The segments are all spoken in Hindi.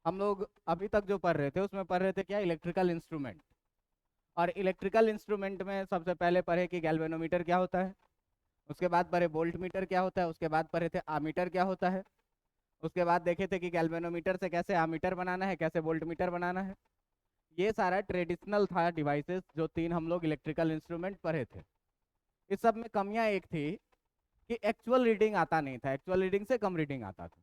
हम लोग अभी तक जो पढ़ रहे थे उसमें पढ़ रहे थे क्या, इलेक्ट्रिकल इंस्ट्रूमेंट। और इलेक्ट्रिकल इंस्ट्रूमेंट में सबसे पहले पढ़े कि गैल्वेनोमीटर क्या होता है, उसके बाद पढ़े वोल्ट मीटर क्या होता है, उसके बाद पढ़े थे आमीटर क्या होता है, उसके बाद देखे थे कि गैल्वेनोमीटर से कैसे आमीटर बनाना है, कैसे वोल्ट मीटर बनाना है। ये सारा ट्रेडिशनल था डिवाइसेस, जो तीन हम लोग इलेक्ट्रिकल इंस्ट्रूमेंट पढ़े थे। इस सब में कमियां एक थी कि एक्चुअल रीडिंग आता नहीं था, एक्चुअल रीडिंग से कम रीडिंग आता था।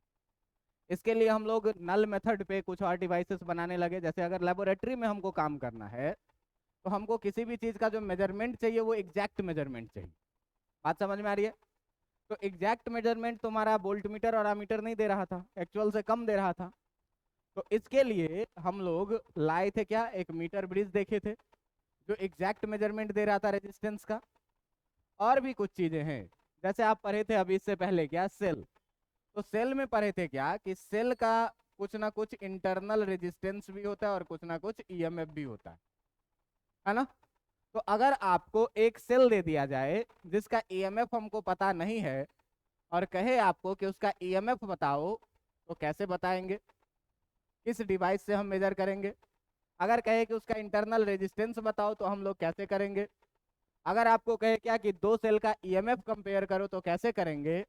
इसके लिए हम लोग नल मेथड पे कुछ और डिवाइसेस बनाने लगे। जैसे अगर लेबोरेटरी में हमको काम करना है तो हमको किसी भी चीज़ का जो मेजरमेंट चाहिए वो एग्जैक्ट मेजरमेंट चाहिए। बात समझ में आ रही है? तो एग्जैक्ट मेजरमेंट तुम्हारा वोल्ट मीटर और आमीटर नहीं दे रहा था, एक्चुअल से कम दे रहा था। तो इसके लिए हम लोग लाए थे क्या, एक मीटर ब्रिज देखे थे जो एग्जैक्ट मेजरमेंट दे रहा था रेजिस्टेंस का। और भी कुछ चीजें हैं, जैसे आप पढ़े थे अभी इससे पहले क्या, सेल। तो सेल में पढ़े थे क्या कि सेल का कुछ ना कुछ इंटरनल रेजिस्टेंस भी होता है और कुछ ना कुछ ईएमएफ भी होता है ना। तो अगर आपको एक सेल दे दिया जाए जिसका ईएमएफ हमको पता नहीं है और कहे आपको कि उसका ईएमएफ बताओ, तो कैसे बताएंगे, किस डिवाइस से हम मेजर करेंगे? अगर कहे कि उसका इंटरनल रेजिस्टेंस बताओ तो हम लोग कैसे करेंगे? अगर आपको कहे क्या कि दो सेल का ईएमएफ कंपेयर करो तो कैसे करेंगे?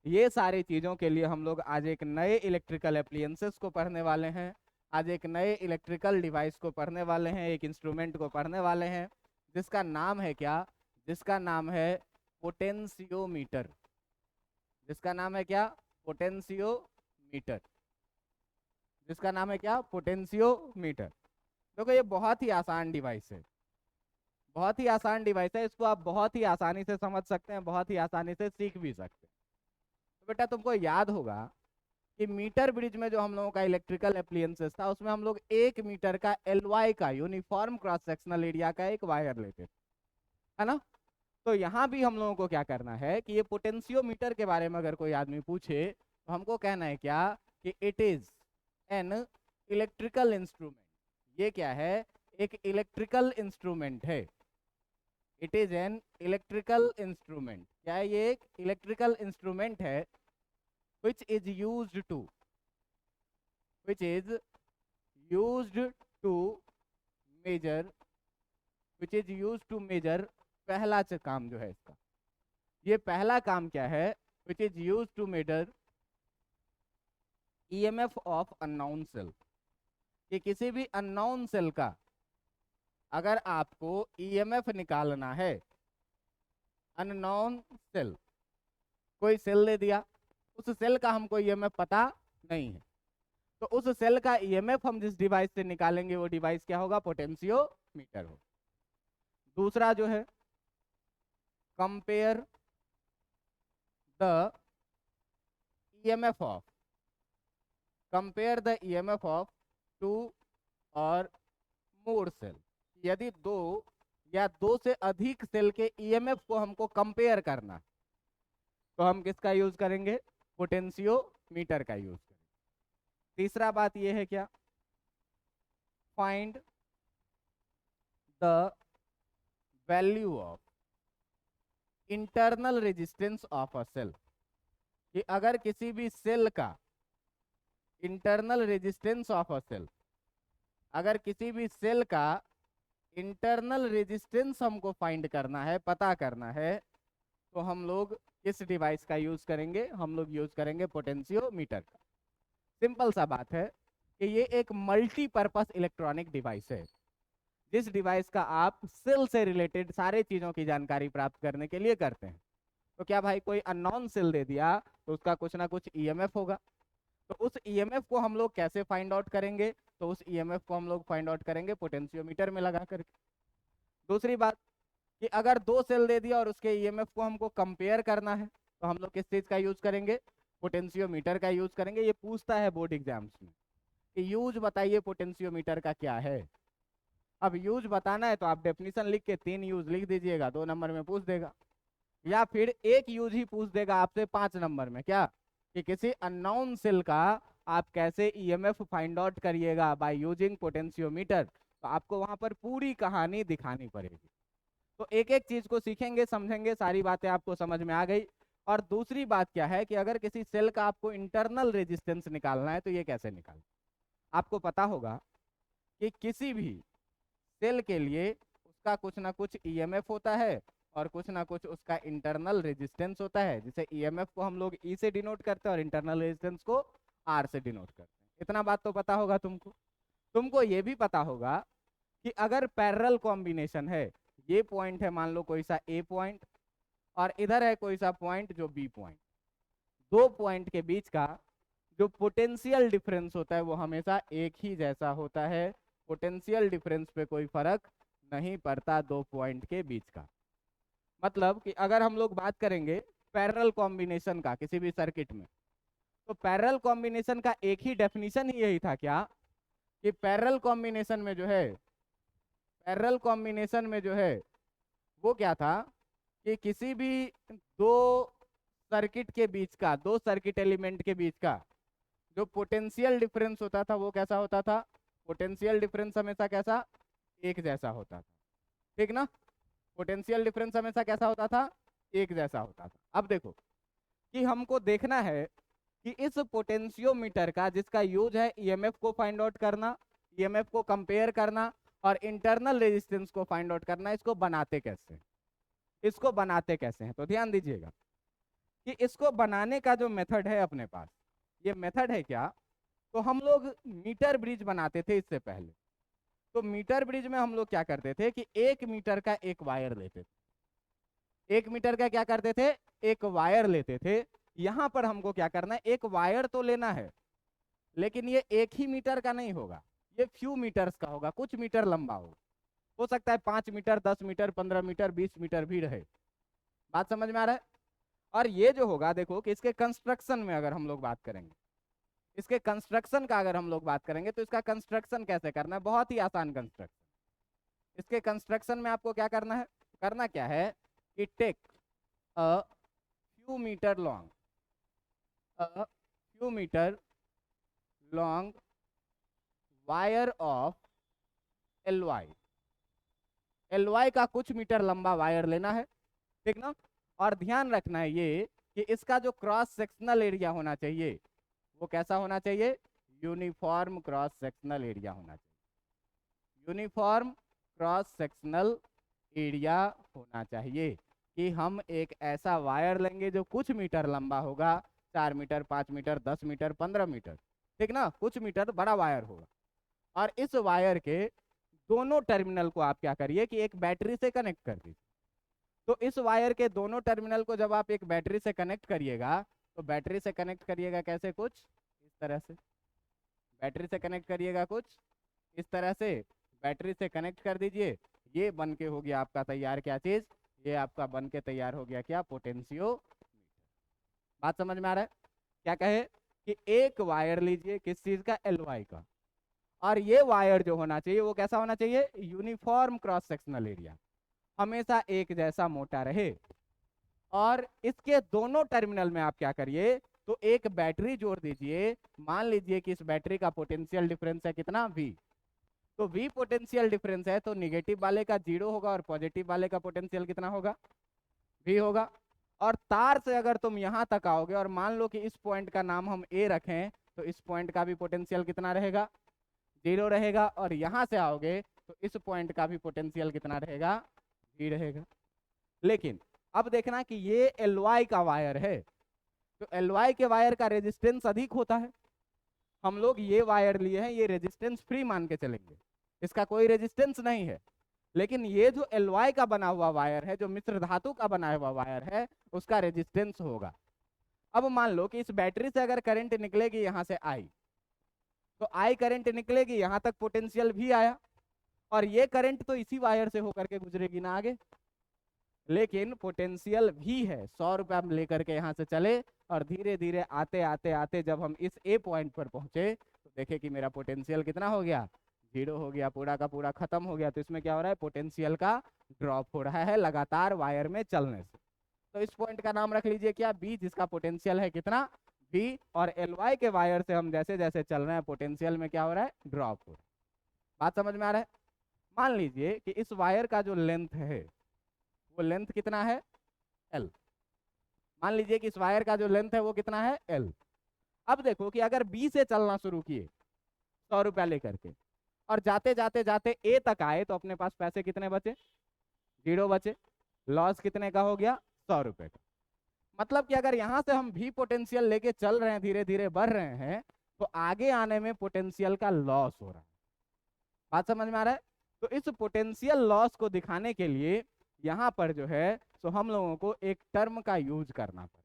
ये सारी चीज़ों के लिए हम लोग आज एक नए इलेक्ट्रिकल एप्लियंसेस को पढ़ने वाले हैं। आज एक नए इलेक्ट्रिकल डिवाइस को पढ़ने वाले हैं, एक इंस्ट्रूमेंट को पढ़ने वाले हैं जिसका नाम है क्या, जिसका नाम है पोटेंशियोमीटर। जिसका नाम है क्या, पोटेंशियोमीटर। जिसका नाम है क्या, पोटेंशियोमीटर। देखो ये बहुत ही आसान डिवाइस है, बहुत ही आसान डिवाइस है। इसको आप बहुत ही आसानी से समझ सकते हैं, बहुत ही आसानी से सीख भी सकते हैं। तो बेटा तुमको याद होगा कि मीटर ब्रिज में जो हम लोगों का इलेक्ट्रिकल एप्लियंसेस था उसमें हम लोग 1 मीटर का एलवाई का, यूनिफॉर्म क्रॉस सेक्शनल एरिया का एक वायर लेते थे, है ना। तो यहाँ भी हम लोगों को क्या करना है कि ये पोटेंशियोमीटर के बारे में अगर कोई आदमी पूछे तो हमको कहना है क्या कि it is an electrical instrument. ये क्या है, एक इलेक्ट्रिकल इंस्ट्रूमेंट है। It is an electrical instrument. क्या है, ये एक इलेक्ट्रिकल इंस्ट्रूमेंट है which is used to which is used to measure which is used to measure। पहला काम जो है इसका, ये पहला काम क्या है, which is used to measure EMF of unknown cell. कि किसी भी अननोन सेल का अगर आपको ईएमएफ निकालना है, अननोन सेल, कोई सेल दे दिया, उस सेल का हमको ईएमएफ पता नहीं है, तो उस सेल का ईएमएफ हम जिस डिवाइस से निकालेंगे वो डिवाइस क्या होगा, पोटेंशियोमीटर हो। दूसरा जो है, compare the EMF of compare the EMF of two और मोर सेल। यदि दो या दो से अधिक सेल के ईएमएफ को हमको कंपेयर करना तो हम किसका यूज करेंगे, पोटेंशियोमीटर का यूज करेंगे। तीसरा बात ये है क्या, find the value of internal resistance of a cell. कि अगर किसी भी सेल का internal resistance of a cell, अगर किसी भी सेल का इंटरनल रेजिस्टेंस हमको फाइंड करना है, पता करना है, तो हम लोग किस डिवाइस का यूज करेंगे, हम लोग यूज करेंगे पोटेंशियोमीटर का। सिंपल सा बात है कि ये एक मल्टीपर्पस इलेक्ट्रॉनिक डिवाइस है, जिस डिवाइस का आप सेल से रिलेटेड सारे चीजों की जानकारी प्राप्त करने के लिए करते हैं। तो क्या भाई कोई अननोन सेल दे दिया तो उसका कुछ ना कुछ ईएमएफ होगा, तो उस ईएमएफ को हम लोग कैसे फाइंड आउट करेंगे, तो उस ईएमएफ को हम लोग फाइंड आउट करेंगे पोटेंशियोमीटर में लगा करके। दूसरी बात कि अगर दो सेल दे दिया और उसके ईएमएफ को हमको कंपेयर करना है तो हम लोग किस चीज का यूज करेंगे, पोटेंशियोमीटर का यूज करेंगे। ये पूछता है बोर्ड एग्जाम्स में कि यूज बताइए पोटेंशियोमीटर का क्या है। अब यूज बताना है तो आप डेफिनेशन लिख के 3 यूज लिख दीजिएगा, 2 नंबर में पूछ देगा। या फिर एक यूज ही पूछ देगा आपसे 5 नंबर में, क्या कि किसी अननोन सेल का आप कैसे ईएमएफ फाइंड आउट करिएगा बाय यूजिंग पोटेंशियोमीटर। तो आपको वहां पर पूरी कहानी दिखानी पड़ेगी। तो एक एक चीज को सीखेंगे, समझेंगे, सारी बातें आपको समझ में आ गई। और दूसरी बात क्या है कि अगर किसी सेल का आपको इंटरनल रेजिस्टेंस निकालना है तो ये कैसे निकाल, आपको पता होगा कि किसी भी सेल के लिए उसका कुछ ना कुछ ईएमएफ होता है और कुछ ना कुछ उसका इंटरनल रेजिस्टेंस होता है, जिसे ईएमएफ को हम लोग ई से डिनोट करते हैं और इंटरनल रेजिस्टेंस को आर से डिनोट करते हैं। इतना बात तो पता होगा तुमको। तुमको ये भी पता होगा कि अगर पैरेलल कॉम्बिनेशन है, ये पॉइंट है मान लो कोई सा ए पॉइंट और इधर है कोई सा पॉइंट जो बी पॉइंट, दो पॉइंट के बीच का जो पोटेंशियल डिफरेंस होता है वो हमेशा एक ही जैसा होता है। पोटेंशियल डिफरेंस पे कोई फर्क नहीं पड़ता दो पॉइंट के बीच का। मतलब कि अगर हम लोग बात करेंगे पैरेलल कॉम्बिनेशन का किसी भी सर्किट में, तो पैरेलल कॉम्बिनेशन का एक ही डेफिनेशन ही यही था क्या, कि पैरेलल कॉम्बिनेशन में जो है, पैरेलल कॉम्बिनेशन में जो है वो क्या था कि किसी भी दो सर्किट के बीच का, दो सर्किट एलिमेंट के बीच का जो पोटेंशियल डिफरेंस होता था वो कैसा होता था, पोटेंशियल डिफरेंस हमेशा कैसा, एक जैसा होता था। ठीक ना, पोटेंशियल डिफरेंस हमेशा कैसा होता था, एक जैसा होता था। अब देखो कि हमको देखना है कि इस पोटेंशियोमीटर का जिसका यूज है ईएमएफ को फाइंड आउट करना, ईएमएफ को कंपेयर करना और इंटरनल रेजिस्टेंस को फाइंड आउट करना, इसको बनाते कैसे हैं, इसको बनाते कैसे हैं। तो ध्यान दीजिएगा कि इसको बनाने का जो मेथड है अपने पास, ये मेथड है क्या, तो हम लोग मीटर ब्रिज बनाते थे इससे पहले। तो मीटर ब्रिज में हम लोग क्या करते थे कि 1 मीटर का एक वायर लेते थे, 1 मीटर का क्या करते थे, एक वायर लेते थे। यहां पर हमको क्या करना है, एक वायर तो लेना है लेकिन ये 1 ही मीटर का नहीं होगा, ये फ्यू मीटर्स का होगा, कुछ मीटर लंबा हो सकता है 5 मीटर, 10 मीटर, 15 मीटर, 20 मीटर भी रहे। बात समझ में आ रहा है। और ये जो होगा देखो कि इसके कंस्ट्रक्शन में अगर हम लोग बात करेंगे, इसके कंस्ट्रक्शन का अगर हम लोग बात करेंगे तो इसका कंस्ट्रक्शन कैसे करना है, बहुत ही आसान कंस्ट्रक्शन। इसके कंस्ट्रक्शन में आपको क्या करना है, करना क्या है कि take a few meter long, a few meter long wire of LY, LY का कुछ मीटर लंबा वायर लेना है। ठीक ना, और ध्यान रखना है ये कि इसका जो क्रॉस सेक्शनल एरिया होना चाहिए वो कैसा होना चाहिए, यूनिफॉर्म क्रॉस सेक्शनल एरिया होना चाहिए, यूनिफॉर्म क्रॉस सेक्शनल एरिया होना चाहिए। कि हम एक ऐसा वायर लेंगे जो कुछ मीटर लंबा होगा, 4 मीटर, 5 मीटर, 10 मीटर, 15 मीटर, ठीक ना, कुछ मीटर बड़ा वायर होगा। और इस वायर के दोनों टर्मिनल को आप क्या करिए कि एक बैटरी से कनेक्ट कर दीजिए। तो इस वायर के दोनों टर्मिनल को जब आप एक बैटरी से कनेक्ट करिएगा, तो बैटरी से कनेक्ट करिएगा कैसे, कुछ इस तरह से, बैटरी से कनेक्ट करिएगा कुछ इस तरह से, बैटरी से कनेक्ट कर दीजिए। ये बन के हो गया आपका तैयार क्या चीज, ये आपका बन के तैयार हो गया क्या, पोटेंशियोमीटर। बात समझ में आ रहा है। क्या कहे कि एक वायर लीजिए किस चीज का, LY का, और ये वायर जो होना चाहिए वो कैसा होना चाहिए, यूनिफॉर्म क्रॉस सेक्शनल एरिया, हमेशा एक जैसा मोटा रहे। और इसके दोनों टर्मिनल में आप क्या करिए, तो एक बैटरी जोड़ दीजिए। मान लीजिए कि इस बैटरी का पोटेंशियल डिफरेंस है कितना, V। तो V पोटेंशियल डिफरेंस है तो निगेटिव वाले का 0 होगा और पॉजिटिव वाले का पोटेंशियल कितना होगा, V होगा। और तार से अगर तुम यहां तक आओगे और मान लो कि इस पॉइंट का नाम हम A रखें, तो इस पॉइंट का भी पोटेंशियल कितना रहेगा, 0 रहेगा। और यहां से आओगे तो इस पॉइंट का भी पोटेंशियल कितना रहेगा, V रहेगा। लेकिन अब देखना कि ये LY का वायर है, तो LY के वायर का रेजिस्टेंस अधिक होता है। हम लोग ये वायर लिए हैं, ये रेजिस्टेंस फ्री मान के चलेंगे, इसका कोई रेजिस्टेंस नहीं है। लेकिन ये जो LY का बना हुआ वायर है, जो मिश्र धातु का बना हुआ वायर है, उसका रेजिस्टेंस होगा। अब मान लो कि इस बैटरी से अगर करंट निकलेगी यहां से I, तो I करंट निकलेगी, यहां तक पोटेंशियल भी आया, और ये करंट तो इसी वायर से होकर के गुजरेगी ना आगे। लेकिन पोटेंशियल भी है, 100 रुपया लेकर के यहाँ से चले और धीरे धीरे आते आते आते जब हम इस A पॉइंट पर पहुंचे तो देखे कि मेरा पोटेंशियल कितना हो गया, 0 हो गया, पूरा का पूरा खत्म हो गया। तो इसमें क्या हो रहा है, पोटेंशियल का ड्रॉप हो रहा है लगातार वायर में चलने से। तो इस पॉइंट का नाम रख लीजिए क्या, B, जिसका पोटेंशियल है कितना, B। और LY के वायर से हम जैसे जैसे चल रहे हैं पोटेंशियल में क्या हो रहा है, ड्रॉप हो रहा है। बात समझ में आ रहा है। मान लीजिए कि इस वायर का जो लेंथ है वो लेंथ कितना है, L। मान लीजिए कि इस वायर का जो लेंथ है वो कितना है, L। अब देखो कि अगर B से चलना शुरू किए, 100 रुपया लेकर के, और जाते जाते जाते ए तक आए तो अपने पास पैसे कितने बचे? 0 बचे। लॉस कितने का हो गया? 100 रुपए का। मतलब कि अगर यहाँ से हम भी पोटेंशियल लेके चल रहे हैं, धीरे धीरे बढ़ रहे हैं, तो आगे आने में पोटेंशियल का लॉस हो रहा है। बात समझ में आ रहा है? तो इस पोटेंशियल लॉस को दिखाने के लिए यहाँ पर जो है तो हम लोगों को एक टर्म का यूज करना पड़ता है।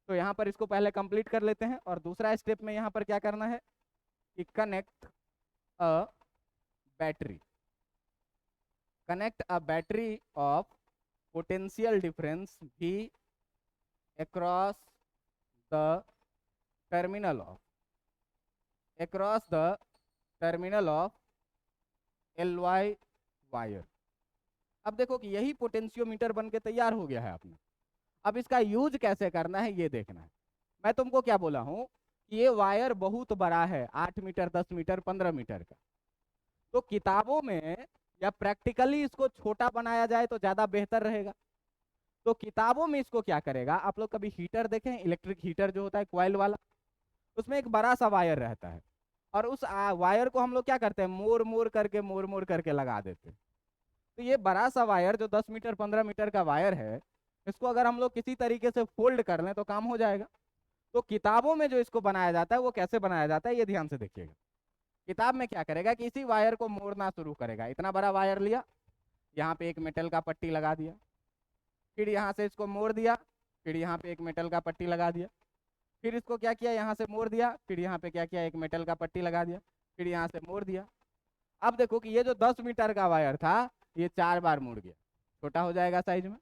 तो यहाँ पर इसको पहले कंप्लीट कर लेते हैं, और दूसरा स्टेप में यहाँ पर क्या करना है कि connect a battery, connect a battery of potential difference भी across the terminal of LY wire. अब देखो कि यही पोटेंशियोमीटर बन के तैयार हो गया है अपना। अब इसका यूज कैसे करना है ये देखना है। मैं तुमको क्या बोला हूं कि ये वायर बहुत बड़ा है, 8 मीटर, 10 मीटर, 15 मीटर का। तो किताबों में या प्रैक्टिकली इसको छोटा बनाया जाए तो ज्यादा बेहतर रहेगा। तो किताबों में इसको क्या करेगा, आप लोग कभी हीटर देखें, इलेक्ट्रिक हीटर जो होता है कॉइल वाला, उसमें एक बड़ा सा वायर रहता है, और उस वायर को हम लोग क्या करते हैं, मोड़ मोड़ करके लगा देते हैं। तो ये बड़ा सा वायर जो 10 मीटर 15 मीटर का वायर है, इसको अगर हम लोग किसी तरीके से फोल्ड कर लें तो काम हो जाएगा। तो किताबों में जो इसको बनाया जाता है वो कैसे बनाया जाता है ये ध्यान से देखिएगा। किताब में क्या करेगा कि इसी वायर को मोड़ना शुरू करेगा। इतना बड़ा वायर लिया, यहाँ पे एक मेटल का पट्टी लगा दिया, फिर यहाँ से इसको मोड़ दिया, फिर यहाँ पे एक मेटल का पट्टी लगा दिया, फिर इसको क्या किया, यहाँ से मोड़ दिया, फिर यहाँ पे क्या किया, एक मेटल का पट्टी लगा दिया, फिर यहाँ से मोड़ दिया। अब देखो कि ये जो 10 मीटर का वायर था ये 4 बार मुड़ गया, छोटा हो जाएगा साइज में।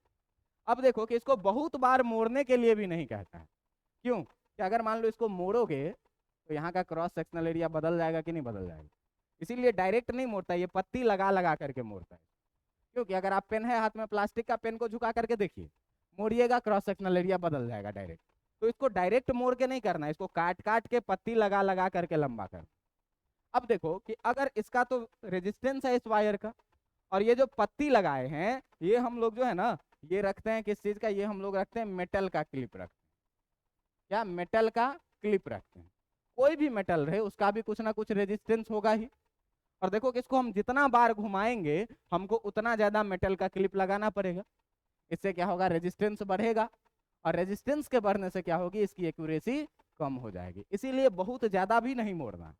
अब देखो कि इसको बहुत बार मोड़ने के लिए भी नहीं कहता है। क्यों? कि अगर मान लो इसको मोड़ोगे तो यहाँ का क्रॉस सेक्शनल एरिया बदल जाएगा कि नहीं बदल जाएगा। इसीलिए डायरेक्ट नहीं मोड़ता, ये पत्ती लगा लगा करके मोड़ता है। क्योंकि अगर आप पेन है हाथ में, प्लास्टिक का पेन को झुका करके देखिए, मोड़िएगा क्रॉस सेक्शनल एरिया बदल जाएगा डायरेक्ट। तो इसको डायरेक्ट मोड़ के नहीं करना है, इसको काट काट के पत्ती लगा लगा करके लंबा कर। अब देखो कि अगर इसका तो रेजिस्टेंस है इस वायर का, और ये जो पत्ती लगाए हैं ये हम लोग जो है ना ये रखते हैं किस चीज का, ये हम लोग रखते हैं मेटल का क्लिप रखते हैं। क्या? मेटल का क्लिप रखते हैं। कोई भी मेटल रहे उसका भी कुछ ना कुछ रेजिस्टेंस होगा ही। और देखो कि इसको हम जितना बार घुमाएंगे हमको उतना ज्यादा मेटल का क्लिप लगाना पड़ेगा। इससे क्या होगा, रेजिस्टेंस बढ़ेगा, और रेजिस्टेंस के बढ़ने से क्या होगी, इसकी एक्यूरेसी कम हो जाएगी। इसीलिए बहुत ज्यादा भी नहीं मोड़ना।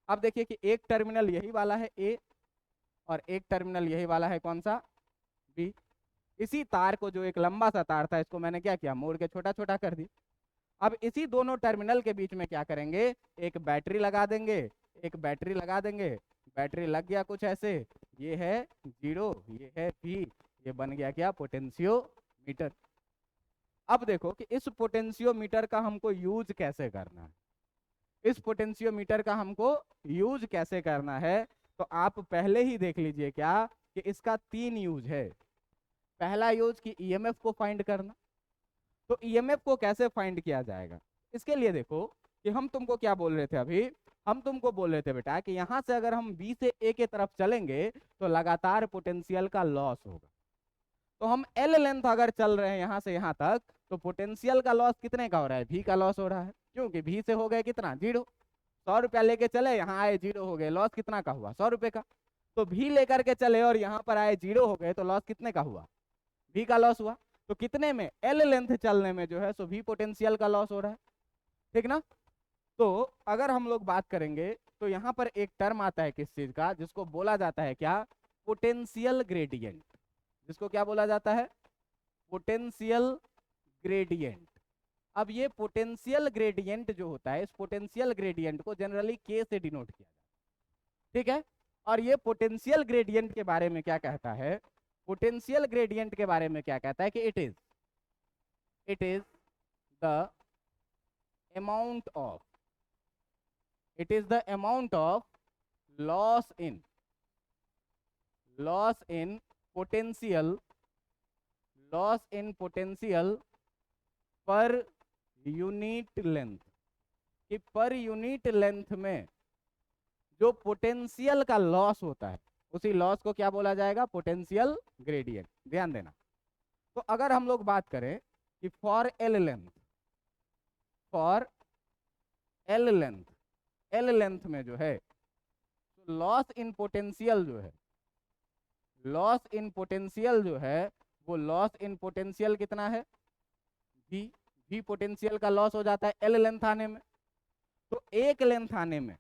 अब देखिए कि एक टर्मिनल यही वाला है ए, और एक टर्मिनल यही वाला है कौन सा, बी। इसी तार को, जो एक लंबा सा तार था, इसको मैंने क्या किया, मोड़ के छोटा छोटा कर दिया। अब इसी दोनों टर्मिनल के बीच में क्या करेंगे, एक बैटरी लगा देंगे, एक बैटरी लगा देंगे। बैटरी लग गया कुछ ऐसे, ये है 0, ये है V, ये बन गया क्या, पोटेंशियोमीटर। अब देखो कि इस पोटेंशियोमीटर का हमको यूज कैसे करना है, इस पोटेंशियोमीटर का हमको यूज कैसे करना है। तो आप पहले ही देख लीजिए क्या कि इसका 3 यूज है। पहला यूज कि ईएमएफ को फाइंड करना। तो ईएमएफ को कैसे फाइंड किया जाएगा, इसके लिए देखो कि हम तुमको क्या बोल रहे थे अभी, हम तुमको बोल रहे थे बेटा कि यहां से अगर हम बी से ए के तरफ चलेंगे तो लगातार पोटेंशियल का लॉस होगा। तो हम एल लेंथ अगर चल रहे हैं यहां से यहां तक, तो पोटेंशियल का लॉस कितने का हो रहा है, भी का लॉस हो रहा है। क्योंकि भी से हो गए कितना, 0। 100 रुपया लेके चले, यहाँ आए 0 हो गए, लॉस कितना का हुआ, 100 रुपए का। तो भी लेकर के चले और यहाँ पर आए 0 हो गए, तो लॉस कितने का हुआ, भी का लॉस हुआ। तो कितने में, एल लेंथ चलने में जो है सो भी पोटेंशियल का लॉस हो रहा है, ठीक ना। तो अगर हम लोग बात करेंगे तो यहाँ पर एक टर्म आता है किस चीज का, जिसको बोला जाता है क्या, पोटेंशियल ग्रेडियंट। जिसको क्या बोला जाता है, पोटेंशियल ग्रेडियंट। अब ये पोटेंशियल ग्रेडियंट जो होता है, इस पोटेंशियल ग्रेडियंट को जनरली के से डिनोट किया जाता है, ठीक है। और ये पोटेंशियल ग्रेडियंट के बारे में क्या कहता है, पोटेंशियल ग्रेडियंट के बारे में क्या कहता है कि it is the amount of, it is the amount of loss in potential per unit length, कि पर यूनिट लेंथ में जो पोटेंशियल का लॉस होता है उसी लॉस को क्या बोला जाएगा, पोटेंशियल ग्रेडियंट। ध्यान देना। तो अगर हम लोग बात करें कि for L length L length में जो है, तो लॉस इन पोटेंशियल जो है, लॉस इन पोटेंशियल जो है, वो लॉस इन पोटेंशियल कितना है, v। v पोटेंशियल का लॉस हो जाता है एल लेंथ आने में। तो एक लेंथ आने में,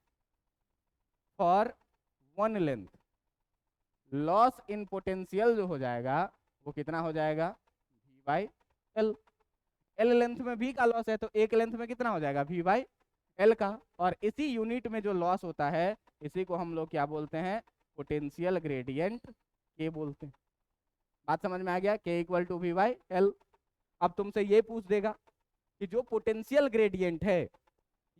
for one length, loss in potential जो हो जाएगा वो कितना हो जाएगा, v by L. L length में v का लॉस है, तो एक लेंथ में कितना हो जाएगा, v बाई एल का। और इसी यूनिट में जो लॉस होता है, इसी को हम लोग क्या बोलते हैं, पोटेंशियल ग्रेडियंट के बोलते हैं। बात समझ में आ गया, K equal to V by L. अब तुमसे ये पूछ देगा कि जो पोटेंशियल ग्रेडियंट है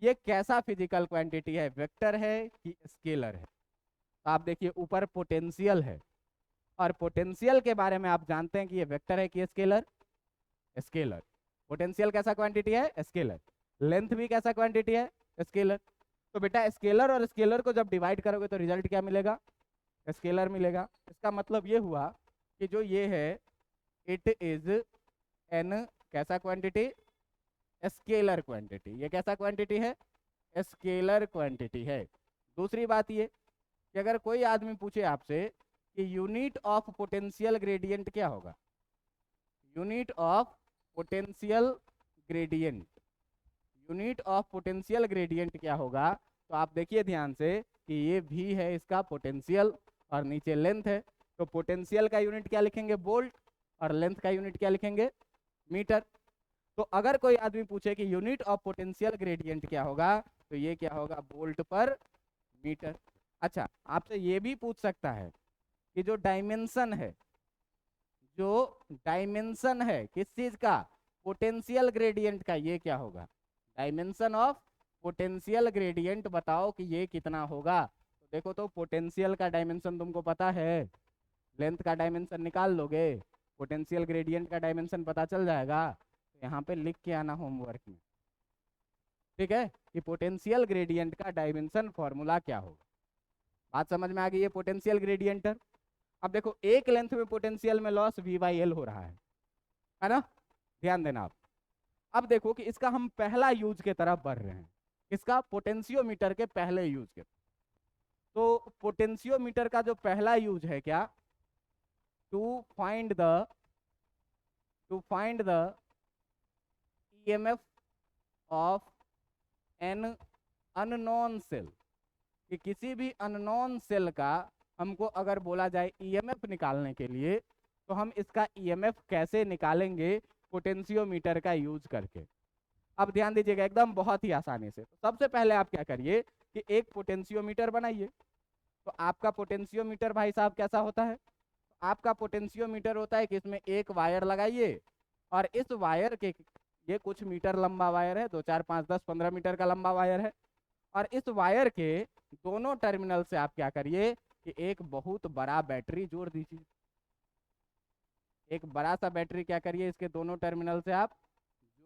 ये कैसा फिजिकल क्वांटिटी है, वेक्टर है कि स्केलर है। तो आप देखिए ऊपर पोटेंशियल है, और पोटेंशियल के बारे में आप जानते हैं कि ये वेक्टर है कि स्केलर, स्केलर। पोटेंशियल कैसा क्वांटिटी है, स्केलर। लेंथ भी कैसा क्वांटिटी है, स्केलर। तो बेटा स्केलर और स्केलर को जब डिवाइड करोगे तो रिजल्ट क्या मिलेगा, स्केलर मिलेगा। इसका मतलब ये हुआ कि जो ये है इट इज एन कैसा क्वांटिटी, स्केलर क्वांटिटी। ये कैसा क्वांटिटी है, स्केलर क्वांटिटी है। दूसरी बात ये कि अगर कोई आदमी पूछे आपसे कि यूनिट ऑफ पोटेंशियल ग्रेडियंट क्या होगा, unit of potential gradient, unit of potential gradient क्या होगा, तो आप देखिए ध्यान से कि ये भी है इसका पोटेंशियल और नीचे लेंथ है। तो पोटेंशियल का यूनिट क्या लिखेंगे, वोल्ट, और लेंथ का यूनिट क्या लिखेंगे, मीटर। तो अगर कोई आदमी पूछे कि यूनिट ऑफ पोटेंशियल ग्रेडियंट क्या होगा, तो ये क्या होगा, वोल्ट पर मीटर। अच्छा, आपसे ये भी पूछ सकता है कि जो डायमेंशन है, जो डायमेंशन है किस चीज का, पोटेंशियल ग्रेडियंट का, ये क्या होगा, डायमेंशन ऑफ पोटेंशियल ग्रेडियंट बताओ कि ये कितना होगा। तो देखो तो पोटेंशियल का डायमेंशन तुमको पता है, लेंथ का डायमेंशन निकाल लोगे, पोटेंशियल ग्रेडियंट का डायमेंशन पता चल जाएगा। तो यहाँ पे लिख के आना होमवर्क में, ठीक है, कि पोटेंशियल ग्रेडियंट का डायमेंशन फॉर्मूला क्या होगा। बात समझ में आ गई है, पोटेंशियल ग्रेडियंट। अब देखो एक लेंथ में पोटेंशियल में लॉस v बाई एल हो रहा है ना, ध्यान देना आप। अब देखो कि इसका हम पहला यूज के तरफ बढ़ रहे हैं, इसका पोटेंशियोमीटर के पहले यूज के। तो पोटेंशियोमीटर का जो पहला यूज है क्या, to find the EMF of an unknown cell, कि किसी भी अननोन सेल का हमको अगर बोला जाए ईएमएफ निकालने के लिए, तो हम इसका ईएमएफ कैसे निकालेंगे, पोटेंशियोमीटर का यूज करके। अब ध्यान दीजिएगा एकदम बहुत ही आसानी से। तो सबसे पहले आप क्या करिए कि एक पोटेंशियोमीटर बनाइए। तो आपका पोटेंशियोमीटर भाई साहब कैसा होता है, आपका पोटेंशियोमीटर होता है कि इसमें एक वायर लगाइए, और इस वायर के, ये कुछ मीटर लंबा वायर है, 2 4 5 10 15 मीटर का लंबा वायर है, और इस वायर के दोनों टर्मिनल से आप क्या करिए कि एक बहुत बड़ा बैटरी जोड़ दीजिए। एक बड़ा सा बैटरी क्या करिए, इसके दोनों टर्मिनल से आप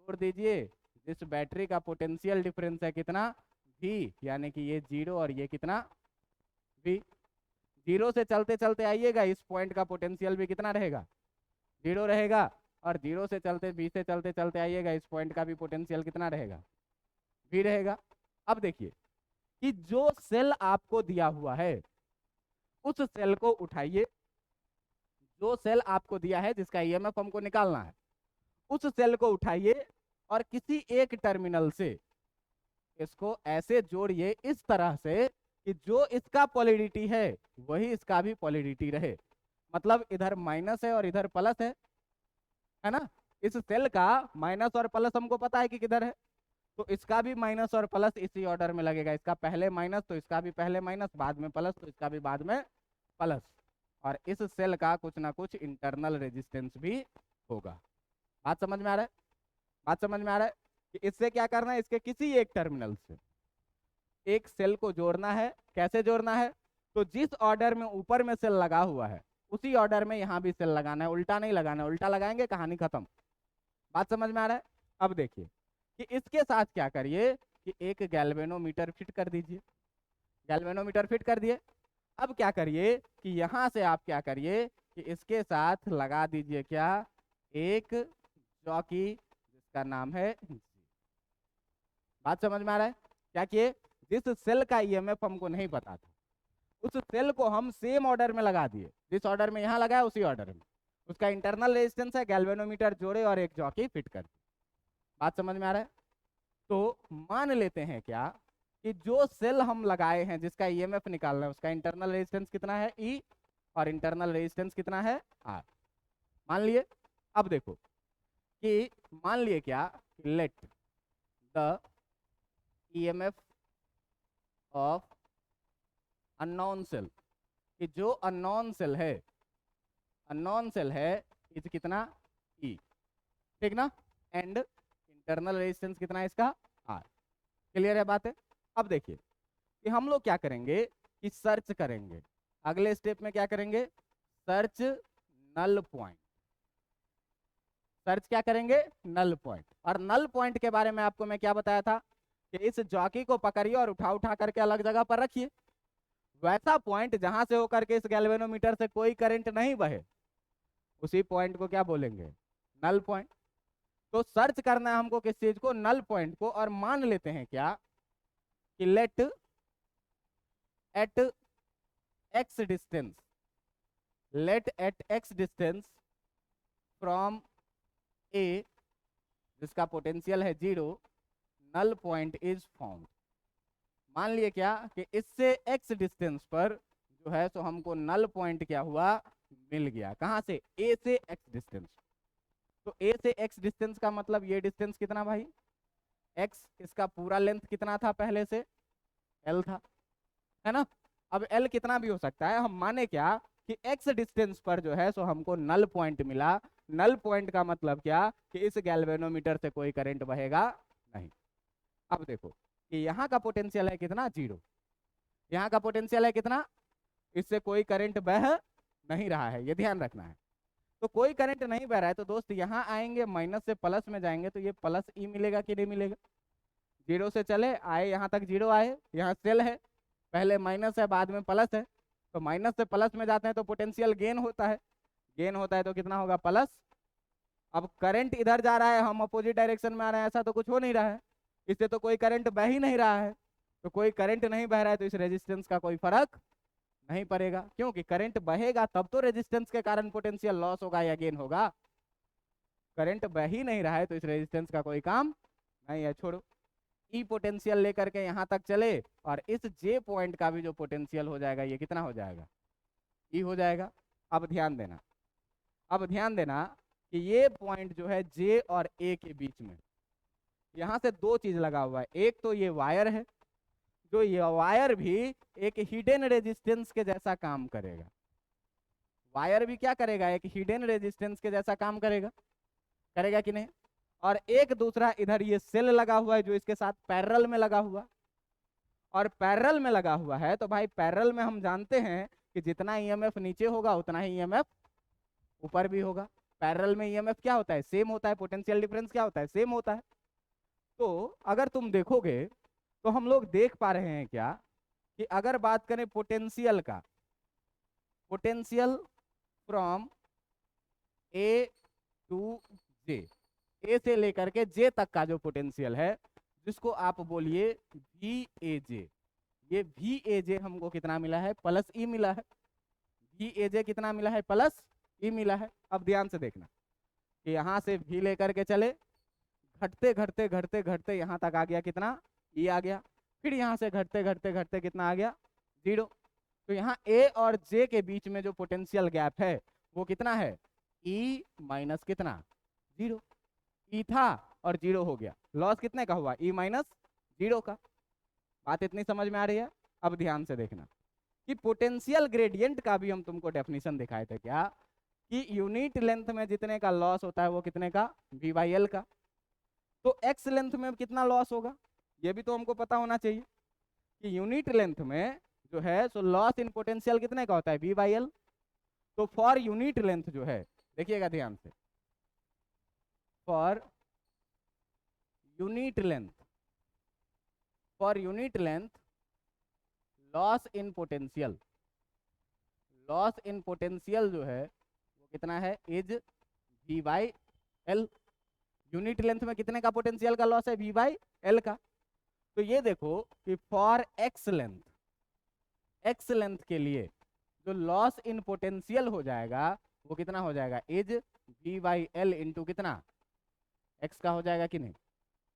जोड़ दीजिए, जिस बैटरी का पोटेंशियल डिफरेंस है कितना, v, यानी कि ये 0 और ये कितना, v। 0 से चलते चलते आइएगा, इस पॉइंट का पोटेंशियल भी कितना रहेगा, 0 रहेगा, और 0 से चलते v से चलते चलते आइएगा, इस पॉइंट का भी पोटेंशियल कितना रहेगा, v रहेगा। अब देखिए कि जो सेल आपको दिया हुआ है उस सेल को उठाइए, जो सेल आपको दिया है जिसका ईएमएफ हमको निकालना है, उस सेल को उठाइए और किसी एक टर्मिनल से इसको ऐसे जोड़िए इस तरह से कि जो इसका पोलैरिटी है वही इसका भी पोलैरिटी रहे। मतलब इधर माइनस है और इधर प्लस है ना। इस सेल का माइनस और प्लस हमको पता है कि किधर है, तो इसका भी माइनस और प्लस इसी ऑर्डर में लगेगा। इसका पहले माइनस तो इसका भी पहले माइनस, बाद में प्लस तो इसका भी बाद में प्लस। और इस सेल का कुछ ना कुछ इंटरनल रेजिस्टेंस भी होगा। बात समझ में आ रहा है, बात समझ में आ रहा है कि इससे क्या करना है, इसके किसी एक टर्मिनल से एक सेल को जोड़ना है। कैसे जोड़ना है, तो जिस ऑर्डर में ऊपर में सेल लगा हुआ है उसी ऑर्डर में यहाँ भी सेल लगाना है, उल्टा नहीं लगाना है, उल्टा लगाएंगे कहानी खत्म। बात समझ में आ रहा है। अब देखिए कि इसके साथ क्या करिए कि एक गैल्वेनोमीटर फिट कर दीजिए। गैल्वेनोमीटर फिट कर दिए। अब क्या करिए कि यहाँ से आप क्या करिए कि इसके साथ लगा दीजिए क्या, एक जॉकी जिसका नाम है। बात समझ में आ रहा है, क्या किए, जिस सेल का ईएमएफ हमको नहीं पता था, उस सेल को हम सेम ऑर्डर में लगा दिए, जिस ऑर्डर में यहाँ लगाया उसी ऑर्डर में। उसका इंटरनल रेजिस्टेंस है, गैल्वेनोमीटर जोड़े और एक जॉकी फिट कर। बात समझ में आ रहा है? तो मान लेते हैं क्या कि जो सेल हम लगाए हैं जिसका ईएमएफ निकालना है, उसका इंटरनल रेजिस्टेंस कितना है ई, और इंटरनल रेजिस्टेंस कितना है आर, मान लिए। अब देखो कि मान लिए क्या, let the EMF of unknown cell, कि जो अननोन सेल है, अननोन सेल है इस कितना ई, ठीक ना, एंड इंटरनल रेजिस्टेंस कितना है इसका आर। क्लियर है बात है? अब देखिए कि हम लोग क्या करेंगे कि सर्च करेंगे, अगले स्टेप में क्या करेंगे, सर्च नल पॉइंट। सर्च क्या करेंगे, नल पॉइंट। और नल पॉइंट के बारे में आपको मैं क्या बताया था कि इस जॉकी को पकड़िए और उठा उठा करके अलग जगह पर रखिए। वैसा पॉइंट जहां से होकर के इस गैल्वेनोमीटर से कोई करंट नहीं बहे, उसी पॉइंट को क्या बोलेंगे, नल पॉइंट। तो सर्च करना है हमको किस चीज को, नल पॉइंट को। और मान लेते हैं क्या कि let at x distance, let at x distance from a, जिसका पोटेंशियल है 0, नल पॉइंट इज फाउंड। मान लिए क्या कि इससे एक्स डिस्टेंस पर जो है तो हमको नल पॉइंट क्या हुआ, मिल गया। कहां से, ए से एक्स डिस्टेंस। तो ए से एक्स डिस्टेंस का मतलब ये डिस्टेंस कितना भाई, एक्स, इसका पूरा लेंथ कितना था पहले से, एल था, है ना। अब एल कितना भी हो सकता है, हम माने क्या कि एक्स डिस्टेंस पर जो है सो हमको नल पॉइंट मिला। नल पॉइंट का मतलब क्या कि इस गैल्वेनोमीटर से कोई करंट बहेगा नहीं। अब देखो कि यहाँ का पोटेंशियल है कितना, 0, यहाँ का पोटेंशियल है कितना, इससे कोई करंट बह नहीं रहा है, ये ध्यान रखना है। तो कोई करंट नहीं बह रहा है तो दोस्त यहाँ आएंगे, माइनस से प्लस में जाएंगे तो ये प्लस ई मिलेगा कि नहीं मिलेगा। 0 से चले आए यहाँ तक, 0 आए, यहाँ सेल है, पहले माइनस है बाद में प्लस है, तो माइनस से प्लस में जाते हैं तो पोटेंशियल गेन होता है, गेन होता है तो कितना होगा, प्लस। अब करंट इधर जा रहा है, हम अपोजिट डायरेक्शन में आ रहे हैं, ऐसा तो कुछ हो नहीं रहा है, इससे तो कोई करंट बह ही नहीं रहा है। तो कोई करंट नहीं बह रहा है तो इस रेजिस्टेंस का कोई फर्क नहीं पड़ेगा, क्योंकि करंट बहेगा तब तो रेजिस्टेंस के कारण पोटेंशियल लॉस होगा या गेन होगा। करंट बह ही नहीं रहा है तो इस रेजिस्टेंस का कोई काम नहीं है, छोड़ो। ई पोटेंशियल लेकर के यहाँ तक चले और इस जे पॉइंट का भी जो पोटेंशियल हो जाएगा ये कितना हो जाएगा, ई हो जाएगा। अब ध्यान देना, अब ध्यान देना कि ये पॉइंट जो है जे और ए के बीच में, यहाँ से दो चीज लगा हुआ है। एक तो ये वायर है, जो ये वायर भी एक हिडन रेजिस्टेंस के जैसा काम करेगा। वायर भी क्या करेगा, एक हिडन रेजिस्टेंस के जैसा काम करेगा, करेगा कि नहीं। और एक दूसरा इधर ये सेल लगा हुआ है जो इसके साथ पैरेलल में लगा हुआ, और पैरेलल में लगा हुआ है तो भाई पैरेलल में हम जानते हैं कि जितना ईएमएफ नीचे होगा उतना ही ईएमएफ ऊपर भी होगा। पैरेलल में ईएमएफ क्या होता है, सेम होता है, पोटेंशियल डिफरेंस क्या होता है, सेम होता है। तो अगर तुम देखोगे तो हम लोग देख पा रहे हैं क्या कि अगर बात करें पोटेंशियल का, पोटेंशियल फ्रॉम ए टू जे, ए से लेकर के जे तक का जो पोटेंशियल है जिसको आप बोलिए वी ए जे, ये वी ए जे हमको कितना मिला है, प्लस ई मिला है। वी ए जे कितना मिला है, प्लस ई मिला है। अब ध्यान से देखना कि यहाँ से वी लेकर के चले, घटते घटते घटते घटते यहाँ तक आ गया कितना, ई आ गया। फिर यहाँ से घटते घटते घटते कितना आ गया, 0। तो यहाँ ए और जे के बीच में जो पोटेंशियल गैप है वो कितना है, ई माइनस कितना, 0। ई था और 0 हो गया, लॉस कितने का हुआ, ई माइनस 0 का। बात इतनी समझ में आ रही है? अब ध्यान से देखना कि पोटेंशियल ग्रेडियंट का भी हम तुमको डेफिनेशन दिखाए थे क्या, कि यूनिट लेंथ में जितने का लॉस होता है वो कितने का, वी बाई एल का। तो एक्स लेंथ में कितना लॉस होगा ये भी तो हमको पता होना चाहिए कि यूनिट लेंथ में जो है सो लॉस इन पोटेंशियल कितने का होता है, वी बाई एल। तो फॉर यूनिट लेंथ जो है, देखिएगा ध्यान से, for unit length, for unit length loss in potential, loss in potential जो है वो कितना है, is V by L. Unit length में कितने का पोटेंशियल का लॉस है, वी बाई एल का। तो ये देखो कि फॉर एक्स लेंथ के लिए जो लॉस इन पोटेंशियल हो जाएगा वो कितना हो जाएगा, is V by L into कितना, एक्स का हो जाएगा कि नहीं।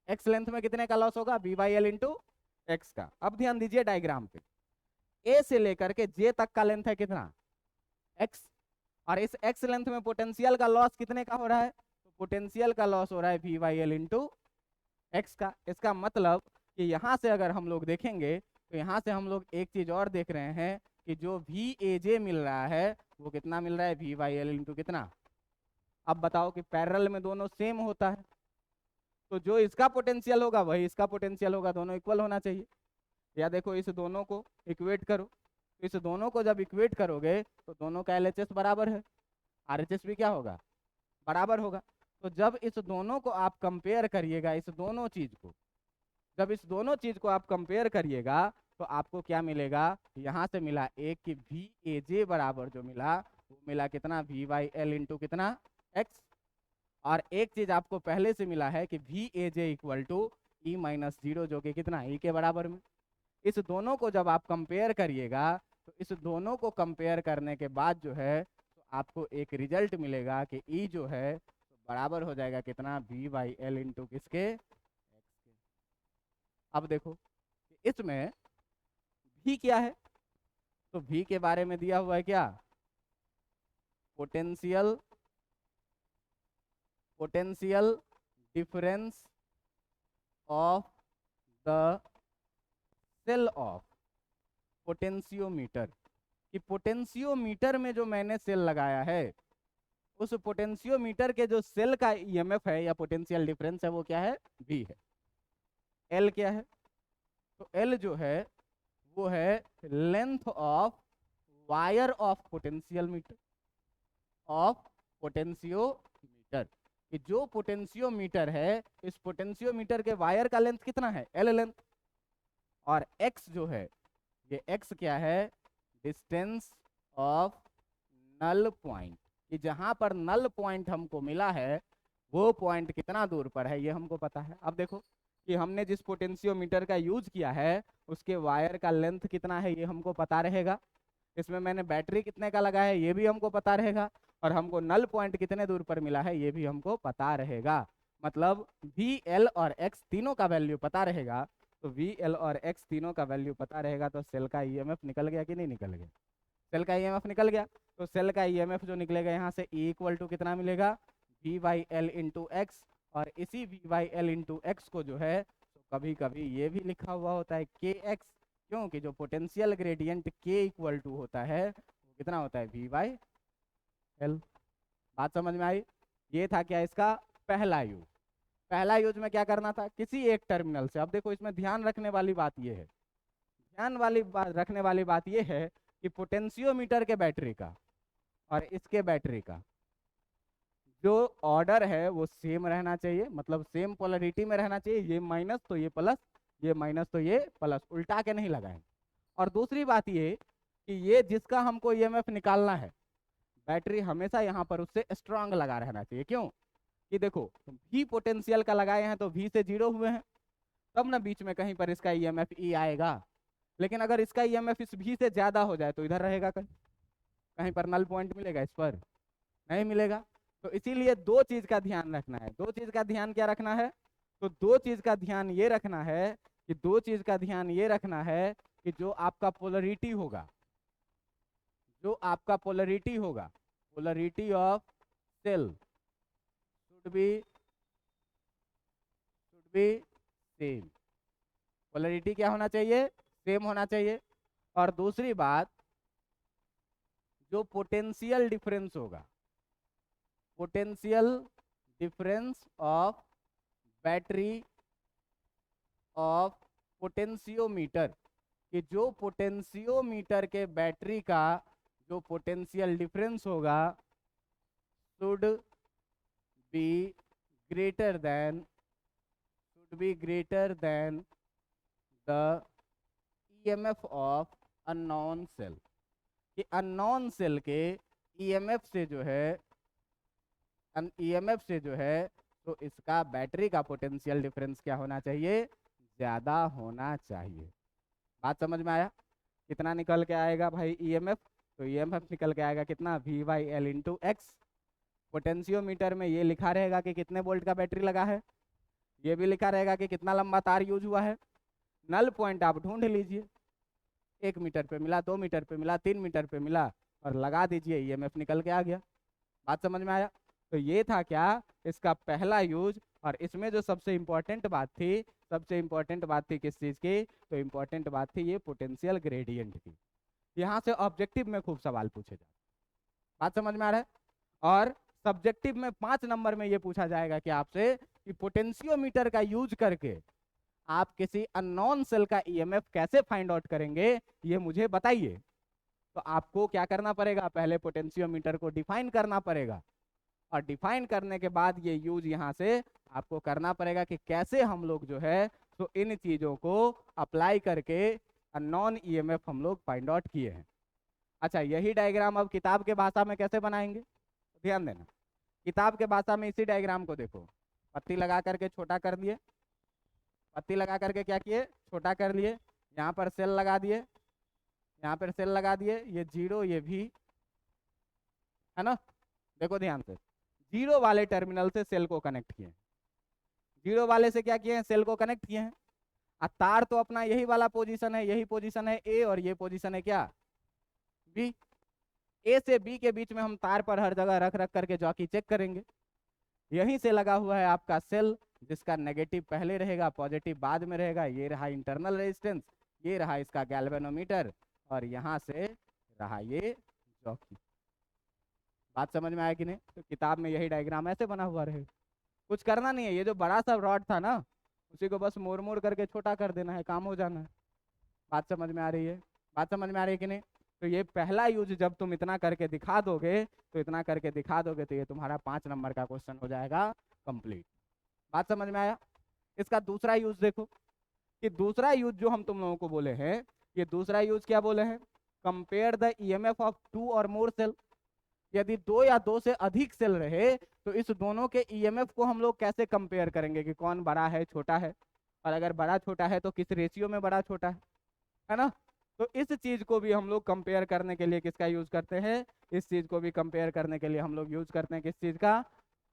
एक्स लेंथ में कितने का लॉस होगा, V by L into x का। अब ध्यान दीजिए डायग्राम पे, ए से लेकर के जे तक का लेंथ है कितना, एक्स, और इस एक्स लेंथ में पोटेंशियल का लॉस कितने का हो रहा है, तो पोटेंशियल का लॉस हो रहा है V by L into x का। इसका मतलब कि यहाँ से अगर हम लोग देखेंगे तो यहाँ से हम लोग एक चीज और देख रहे हैं कि जो वी ए जे मिल रहा है वो कितना मिल रहा है, वी बाई एल इंटू कितना। अब बताओ कि पैरेलल में दोनों सेम होता है, तो जो इसका पोटेंशियल होगा वही इसका पोटेंशियल होगा, दोनों इक्वल होना चाहिए। या देखो इस दोनों को इक्वेट करो, तो इस दोनों को जब इक्वेट करोगे तो दोनों का एलएचएस बराबर है, आरएचएस भी क्या होगा, बराबर होगा। तो जब इस दोनों को आप कंपेयर करिएगा, इस दोनों चीज को, जब इस दोनों चीज को आप कंपेयर करिएगा तो आपको क्या मिलेगा, यहाँ से मिला एक कि वी ए जे बराबर जो मिला वो मिला कितना, वी बाई एल इंटू कितना, एक्स। और एक चीज आपको पहले से मिला है कि V A J equal to E minus zero, जो कि कितना, ई के बराबर में। इस दोनों को जब आप कंपेयर करिएगा तो इस दोनों को कंपेयर करने के बाद जो है तो आपको एक रिजल्ट मिलेगा कि ई जो है तो बराबर हो जाएगा कितना, वी बाई एल इंटू किसके, एक्स के। अब देखो इसमें भी क्या है, तो भी के बारे में दिया हुआ है क्या, potential difference of the cell of potentiometer, कि पोटेंशियोमीटर में जो मैंने सेल लगाया है उस पोटेंशियोमीटर के जो सेल का ईएमएफ है या पोटेंशियल डिफरेंस है वो क्या है, भी है। एल क्या है, तो एल जो है वो है length of wire of potential meter, of potentiometer, कि जो पोटेंशियोमीटर है इस पोटेंशियोमीटर के वायर का लेंथ कितना है, एल लेंथ। और एक्स जो है ये एक्स क्या है, डिस्टेंस ऑफ नल पॉइंट, कि जहां पर नल पॉइंट हमको मिला है वो पॉइंट कितना दूर पर है ये हमको पता है। अब देखो कि हमने जिस पोटेंशियोमीटर का यूज किया है उसके वायर का लेंथ कितना है ये हमको पता रहेगा, इसमें मैंने बैटरी कितने का लगाया है ये भी हमको पता रहेगा, और हमको नल पॉइंट कितने दूर पर मिला है ये भी हमको पता रहेगा। मतलब वी एल और एक्स तीनों का वैल्यू पता रहेगा, तो वी एल और एक्स तीनों का वैल्यू पता रहेगा तो सेल का ईएमएफ निकल गया कि नहीं निकल गया, सेल का ईएमएफ निकल गया। तो सेल का ईएमएफ जो निकलेगा यहाँ से ई इक्वल टू कितना मिलेगा, V by L into x. और इसी V by L into x को जो है तो कभी कभी ये भी लिखा हुआ होता है के एक्स, क्योंकि जो पोटेंशियल ग्रेडियंट के इक्वल टू होता है वो कितना होता है, वी बाई एल। बात समझ में आई। ये था क्या इसका पहला यूज। पहला यूज में क्या करना था, किसी एक टर्मिनल से, अब देखो इसमें ध्यान रखने वाली बात ये है, ध्यान वाली बात रखने वाली बात ये है कि पोटेंशियोमीटर के बैटरी का और इसके बैटरी का जो ऑर्डर है वो सेम रहना चाहिए, मतलब सेम पोलरिटी में रहना चाहिए, ये माइनस तो ये प्लस, ये माइनस तो ये प्लस, उल्टा के नहीं लगाएं। और दूसरी बात ये कि ये जिसका हमको ईएमएफ निकालना है बैटरी हमेशा यहाँ पर उससे स्ट्रांग लगा रहना चाहिए। क्यों कि देखो भी पोटेंशियल का लगाए हैं तो भी से जीरो हुए हैं, तब ना बीच में कहीं पर इसका ईएमएफ ई आएगा। लेकिन अगर इसका ईएमएफ इस भी से ज्यादा हो जाए तो इधर रहेगा, कहीं कहीं पर नल पॉइंट मिलेगा, इस पर नहीं मिलेगा। तो इसीलिए दो चीज का ध्यान रखना है। दो चीज का ध्यान क्या रखना है, तो दो चीज का ध्यान ये रखना है कि दो चीज का ध्यान ये रखना है कि जो आपका पोलरिटी होगा, जो आपका पोलरिटी होगा, polarity of cell should be same. Polarity क्या होना चाहिए, सेम होना चाहिए। और दूसरी बात, जो पोटेंशियल डिफरेंस होगा, potential difference of battery of potentiometer, कि जो पोटेंशियोमीटर के बैटरी का जो पोटेंशियल डिफरेंस होगा should be greater than the EMF of unknown cell, कि अननोन सेल के ईएमएफ से जो है तो इसका बैटरी का पोटेंशियल डिफरेंस क्या होना चाहिए, ज़्यादा होना चाहिए। बात समझ में आया? कितना निकल के आएगा भाई ईएमएफ? तो ईएमएफ निकल के आएगा कितना, V by L into x. Potentiometer में ये लिखा रहेगा कि कितने वोल्ट का बैटरी लगा है, ये भी लिखा रहेगा कि कितना लंबा तार यूज हुआ है। नल पॉइंट आप ढूंढ लीजिए, 1 मीटर पे मिला, 2 मीटर पे मिला, 3 मीटर पे मिला, और लगा दीजिए, ईएमएफ निकल के आ गया। बात समझ में आया? तो ये था क्या, इसका पहला यूज। और इसमें जो सबसे इंपॉर्टेंट बात थी, सबसे इंपॉर्टेंट बात थी किस चीज़ की, तो इंपॉर्टेंट बात थी ये पोटेंशियल ग्रेडियंट की। यहाँ से ऑब्जेक्टिव में खूब सवाल पूछे जाते। बात समझ में आ रहा है? और सब्जेक्टिव में 5 नंबर में ये पूछा जाएगा कि आपसे कि पोटेंशियोमीटर का यूज करके आप किसी अननोन सेल का ईएमएफ कैसे फाइंड आउट करेंगे, ये मुझे बताइए। तो आपको क्या करना पड़ेगा, पहले पोटेंशियोमीटर को डिफाइन करना पड़ेगा, और डिफाइन करने के बाद ये यूज यहाँ से आपको करना पड़ेगा कि कैसे हम लोग जो है तो इन चीजों को अप्लाई करके अननोन ईएमएफ हम लोग फाइंड आउट किए हैं। अच्छा, यही डायग्राम अब किताब के भाषा में कैसे बनाएंगे, ध्यान देना। किताब के भाषा में इसी डायग्राम को देखो, पत्ती लगा करके छोटा कर दिए, पत्ती लगा करके क्या किए, छोटा कर लिए, यहाँ पर सेल लगा दिए, यहाँ पर सेल लगा दिए, ये 0 ये भी है ना। देखो ध्यान से, 0 वाले टर्मिनल से सेल को कनेक्ट किए, 0 वाले से क्या किए हैं, सेल को कनेक्ट किए हैं। और तार तो अपना यही वाला पोजीशन है, यही पोजीशन है ए, और ये पोजीशन है क्या, बी। ए से बी के बीच में हम तार पर हर जगह रख रख करके जॉकी चेक करेंगे। यहीं से लगा हुआ है आपका सेल, जिसका नेगेटिव पहले रहेगा, पॉजिटिव बाद में रहेगा। ये रहा इंटरनल रेजिस्टेंस, ये रहा इसका गैल्वेनोमीटर, और यहाँ से रहा ये जॉकी। बात समझ में आया कि नहीं? तो किताब में यही डायग्राम ऐसे बना हुआ रहेगा, कुछ करना नहीं है। ये जो बड़ा सा रॉड था ना, उसी को बस मोड़ मोड़ करके छोटा कर देना है, काम हो जाना है। बात समझ में आ रही है? बात समझ में आ रही है कि नहीं? तो ये पहला यूज जब तुम इतना करके दिखा दोगे, तो इतना करके दिखा दोगे तो ये तुम्हारा 5 नंबर का क्वेश्चन हो जाएगा कंप्लीट। बात समझ में आया? इसका दूसरा यूज देखो, कि दूसरा यूज जो हम तुम लोगों को बोले हैं, ये दूसरा यूज क्या बोले हैं, कंपेयर द ईएमएफ ऑफ 2 और मोर सेल। यदि 2 या 2 से अधिक सेल रहे तो इस दोनों के ईएमएफ को हम लोग कैसे कंपेयर करेंगे कि कौन बड़ा है छोटा है, और अगर बड़ा छोटा है तो किस रेशियो में बड़ा छोटा है ना। तो इस चीज को भी हम लोग कंपेयर करने के लिए किसका यूज करते हैं, इस चीज को भी कंपेयर करने के लिए हम लोग यूज करते हैं किस चीज का,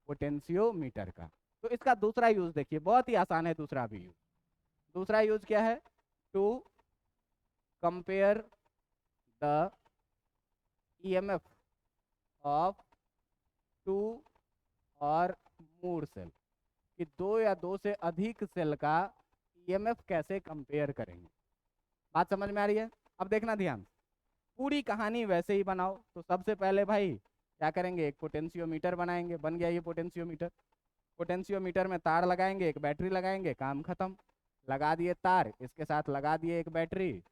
पोटेंशियोमीटर का। तो इसका दूसरा यूज देखिए, बहुत ही आसान है दूसरा भी यूज। दूसरा यूज क्या है, to compare the EMF of 2 और मोर सेल, कि 2 या 2 से अधिक सेल का ईएमएफ कैसे कंपेयर करेंगे। बात समझ में आ रही है? अब देखना ध्यान, पूरी कहानी वैसे ही बनाओ। तो सबसे पहले भाई क्या करेंगे, एक पोटेंशियोमीटर बनाएंगे, बन गया ये पोटेंशियोमीटर। पोटेंशियोमीटर में तार लगाएंगे, एक बैटरी लगाएंगे, काम खत्म। लगा दिए तार, इसके साथ लगा दिए एक बैटरी,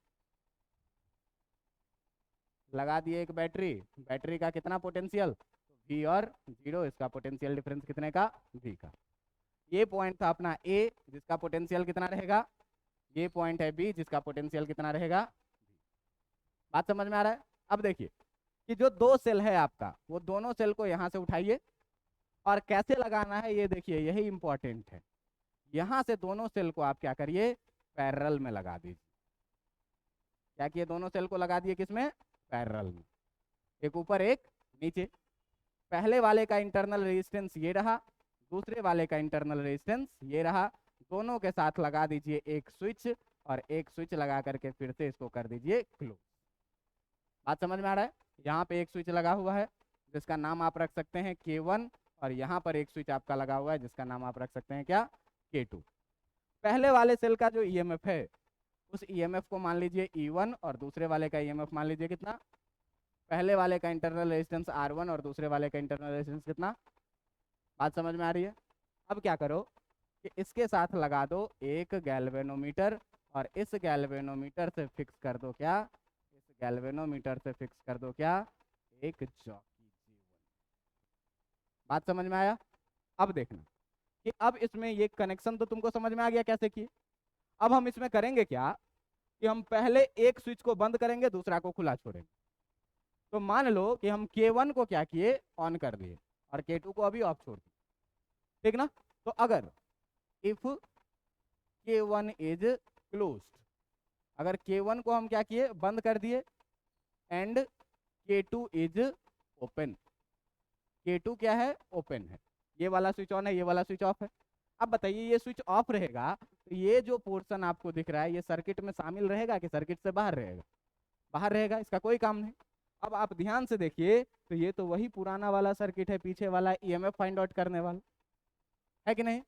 लगा दिए एक बैटरी। बैटरी का कितना पोटेंशियल, V और 0, इसका पोटेंशियल डिफरेंस कितने का, V का। ये पॉइंट था अपना A, जिसका पोटेंशियल कितना रहेगा, ये पॉइंट है B, जिसका पोटेंशियल कितना रहेगा। बात समझ में आ रहा है? अब देखिए कि जो 2 सेल है आपका, वो दोनों सेल को यहाँ से उठाइए, और कैसे लगाना है ये देखिए, यही इंपॉर्टेंट है। यहाँ से दोनों सेल को आप क्या करिए, पैरेलल में लगा दीजिए। क्या किए, दोनों सेल को लगा दिए किसमें, पैरेलल में, एक ऊपर एक नीचे। पहले वाले का इंटरनल रेजिस्टेंस ये रहा, दूसरे वाले का इंटरनल रेजिस्टेंस ये रहा। दोनों के साथ लगा दीजिए एक स्विच, और एक स्विच लगा करके फिर से इसको कर दीजिए क्लोज। बात समझ में आ रहा है? यहाँ पे एक स्विच लगा हुआ है जिसका नाम आप रख सकते हैं K1, और यहाँ पर एक स्विच आपका लगा हुआ है जिसका नाम आप रख सकते हैं क्या, K2। पहले वाले सेल का जो ईएमएफ है, उस ईएमएफ को मान लीजिए E1, और दूसरे वाले का ईएमएफ मान लीजिए कितना, पहले वाले का इंटरनल रेजिस्टेंस R1 और दूसरे वाले का इंटरनल रेजिस्टेंस कितना। बात समझ में आ रही है? अब क्या करो कि इसके साथ लगा दो एक गैल्वेनोमीटर, और इस गैल्वेनोमीटर से फिक्स कर दो क्या, इस गैल्वेनोमीटर से फिक्स कर दो क्या, एक जॉकी G1। बात समझ में आया? अब देखना कि अब इसमें ये कनेक्शन तो तुमको समझ में आ गया कैसे किए। अब हम इसमें करेंगे क्या कि हम पहले एक स्विच को बंद करेंगे, दूसरा को खुला छोड़ेंगे। तो मान लो कि हम K1 को क्या किए, ऑन कर दिए, और K2 को अभी ऑफ छोड़ दिए, ठीक ना। तो अगर इफ K1 इज क्लोज्ड। अगर K1 को हम क्या किए, बंद कर दिए, and K2 is open. K2 क्या है, ओपन है। ये वाला स्विच ऑन है, ये वाला स्विच ऑफ है। अब बताइए ये स्विच ऑफ रहेगा तो ये जो पोर्शन आपको दिख रहा है ये सर्किट में शामिल रहेगा कि सर्किट से बाहर रहेगा? बाहर रहेगा, इसका कोई काम नहीं। अब आप ध्यान से देखिए तो ये तो वही पुराना वाला सर्किट है, पीछे वाला ईएमएफ फाइंड आउट करने वाला, है कि नहीं?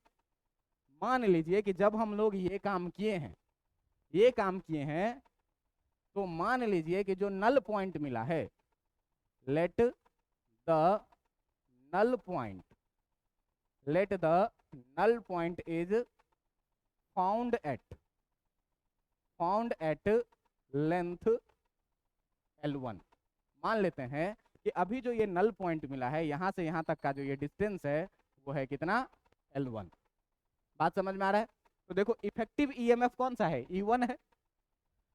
मान लीजिए कि जब हम लोग ये काम किए हैं, ये काम किए हैं, तो मान लीजिए कि जो नल पॉइंट मिला है, let the null point, let the null point is found at length L1। मान लेते हैं कि अभी जो ये नल पॉइंट मिला है यहां से यहां तक का जो ये डिस्टेंस है वो है कितना, L1। बात समझ में आ रहा है? तो देखो इफेक्टिव ईएमएफ कौन सा है, E1 है।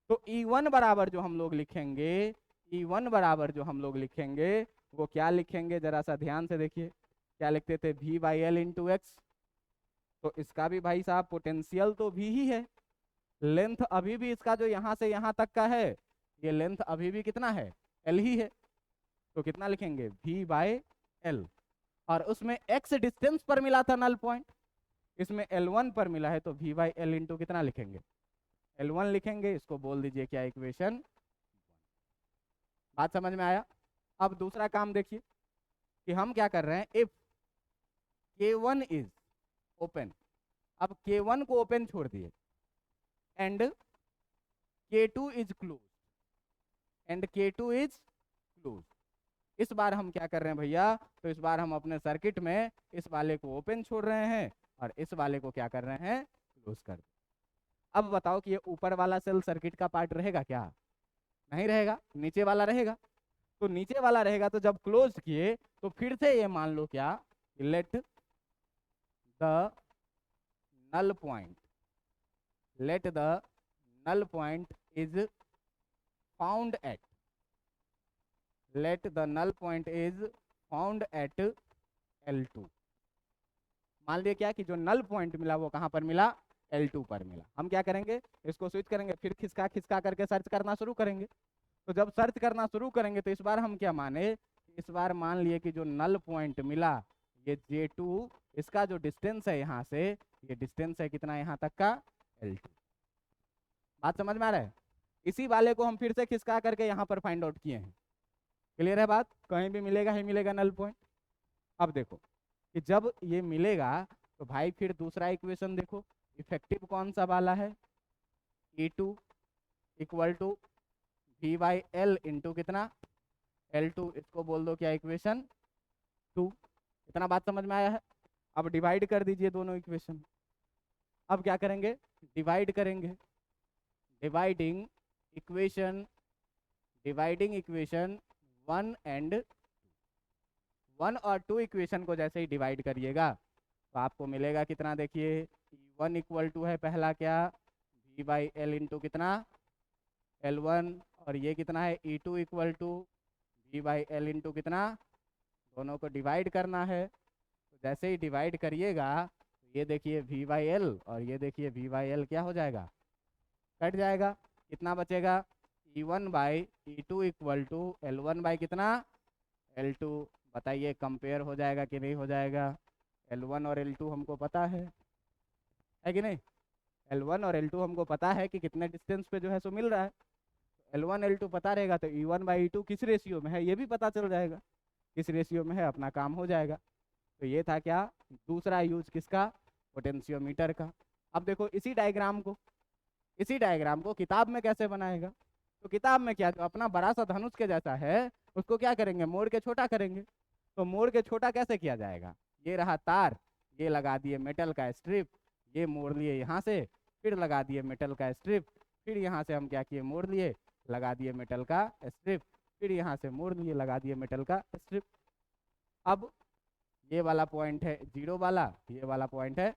तो E1 बराबर जो हम लोग लिखेंगे, E1 बराबर जो हम लोग लिखेंगे वो क्या लिखेंगे, जरा सा ध्यान से देखिए। क्या लिखते थे, V/L/x। तो इसका भी भाई साहब पोटेंशियल तो V ही है, लेंथ अभी भी इसका जो यहां से यहां तक का है ये लेंथ अभी भी कितना है, L ही है। तो कितना लिखेंगे, V/L। और उसमें x डिस्टेंस पर मिला था नल पॉइंट, इसमें L1 पर मिला है तो V/L इंटू कितना लिखेंगे, L1 लिखेंगे। इसको बोल दीजिए क्या, इक्वेशन। बात समझ में आया? अब दूसरा काम देखिए कि हम क्या कर रहे हैं, इफ K1 इज ओपन। अब K1 को ओपन छोड़ दिए, and K2 is close, and K2 is close. इस बार हम क्या कर रहे हैं भैया, तो इस बार हम अपने सर्किट में इस वाले को ओपन छोड़ रहे हैं और इस वाले को क्या कर रहे हैं, क्लोज कर। अब बताओ कि ये ऊपर वाला सेल सर्किट का पार्ट रहेगा क्या? नहीं रहेगा, नीचे वाला रहेगा। तो नीचे वाला रहेगा तो जब क्लोज किए तो फिर से ये मान लो क्या, let the null point, let the null point is found at, let the null point is found at L2। मान लिया क्या कि जो नल पॉइंट मिला वो कहां पर मिला, L2 पर मिला। हम क्या करेंगे, इसको स्विच करेंगे, फिर खिसका खिसका करके सर्च करना शुरू करेंगे। तो जब सर्च करना शुरू करेंगे तो इस बार हम क्या माने, इस बार मान लिए कि जो नल पॉइंट मिला ये J2, इसका जो डिस्टेंस है यहाँ से, ये डिस्टेंस है कितना यहाँ तक का, L2। बात समझ में आ रहा है? इसी वाले को हम फिर से खिसका करके यहाँ पर फाइंड आउट किए हैं। क्लियर है बात? कहीं भी मिलेगा ही मिलेगा नल पॉइंट। अब देखो कि जब ये मिलेगा तो भाई फिर दूसरा इक्वेशन देखो, इफेक्टिव कौन सा वाला है, E2 equal to V/L into कितना, L2। इसको बोल दो क्या, इक्वेशन 2। इतना बात समझ में आया है? अब डिवाइड कर दीजिए दोनों इक्वेशन। अब क्या करेंगे, डिवाइड करेंगे। डिवाइडिंग इक्वेशन 1 एंड 1 और 2 इक्वेशन को जैसे ही डिवाइड करिएगा तो आपको मिलेगा कितना, देखिए E1 इक्वल टू है पहला क्या, V/L इंटू कितना, L1। और ये कितना है, E2 equal to V/L into कितना, दोनों को डिवाइड करना है। तो जैसे ही डिवाइड करिएगा तो ये देखिए V/L और ये देखिए V/L क्या हो जाएगा, कट जाएगा। कितना बचेगा, E1/E2 इक्वल टू L1 कितना, L2। बताइए कंपेयर हो जाएगा कि नहीं हो जाएगा? L1 और L2 हमको पता है कि नहीं? L1 और L2 हमको पता है कि कितने डिस्टेंस पे जो है सो मिल रहा है। L1 L2 पता रहेगा तो E1/E2 किस रेशियो में है ये भी पता चल जाएगा, किस रेशियो में है, अपना काम हो जाएगा। तो ये था क्या, दूसरा यूज किसका, पोटेंशियोमीटर का। अब देखो इसी डायग्राम को किताब में कैसे बनाएगा, तो किताब में क्या, जो अपना बड़ा सा धनुष के जैसा है उसको क्या करेंगे, मोड़ के छोटा करेंगे। तो मोड़ के छोटा कैसे किया जाएगा, ये रहा तार, ये लगा दिए मेटल का स्ट्रिप, ये मोड़ लिए यहाँ से, फिर लगा दिए मेटल का स्ट्रिप, फिर यहाँ से हम क्या किए, मोड़ लिए, लगा दिए मेटल का स्ट्रिप, फिर यहाँ से मोड़ लिए, लगा दिए मेटल का स्ट्रिप। अब ये वाला पॉइंट है 0 वाला, ये वाला पॉइंट है